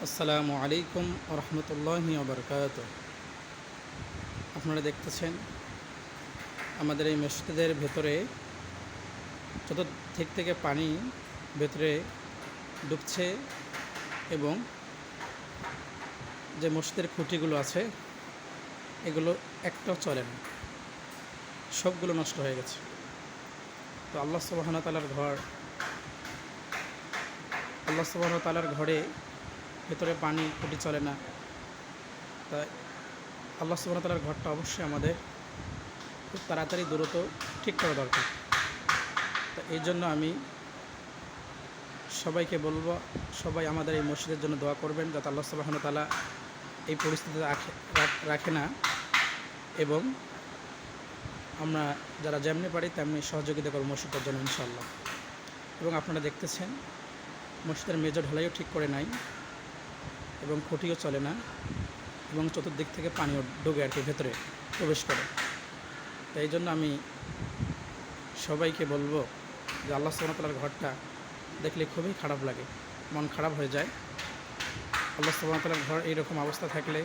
আসসালামু আলাইকুম রহমতুল্লাহি ওবরকাত। আপনারা দেখতেছেন আমাদের এই মসজিদের ভেতরে চতুর্দিক থেকে পানি ভেতরে ডুবছে এবং যে মসজিদের খুঁটিগুলো আছে এগুলো একটাও চলে না, সবগুলো নষ্ট হয়ে গেছে। তো আল্লাহ সুবহানাহু ওয়া তাআলার ঘরে ভেতরে পানি খুঁটি চলে না, তাই আল্লাহ সুবহানাহু ওয়া তাআলার ঘরটা অবশ্যই আমাদের খুব তাড়াতাড়ি দ্রুত ঠিক করা দরকার। তো এই জন্য আমি সবাইকে বলবো, সবাই আমাদের এই মসজিদের জন্য দোয়া করবেন যাতে আল্লাহ সুবহানাহু ওয়া তাআলা এই পরিস্থিতিতে রাখে না, এবং আমরা যারা যেমনি পারি তেমনি সহযোগিতা করব মসজিদের জন্য ইনশাআল্লাহ। এবং আপনারা দেখতেছেন মসজিদের মেজর ঢালাইও ঠিক করে নাই এবং খুঁটিও চলে না, এবং চতুর্দিক থেকে পানিও ঢোকে আর কি, ভেতরে প্রবেশ করে। তাই এই জন্য আমি সবাইকে বলবো যে আল্লাহ সুবহানাহু ওয়া তাআলার ঘরটা দেখলে খুবই খারাপ লাগে, মন খারাপ হয়ে যায়। আল্লাহ সুবহানাহু ওয়া তাআলার ঘর এইরকম অবস্থা থাকলে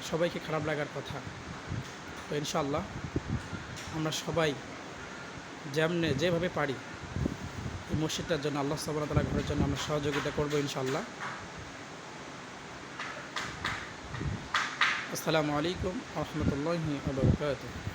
সবাইকে খারাপ লাগার কথা। তো ইনশাআল্লাহ আমরা সবাই যেভাবে পারি এই মসজিদটার জন্য, আল্লাহ সুবহানাহু ওয়া তাআলার ঘরের জন্য আমরা সহযোগিতা করবো ইনশাআল্লাহ। আসসালামু আলাইকুম রহমতুল্লাহি ওয়া বারাকাতুহু।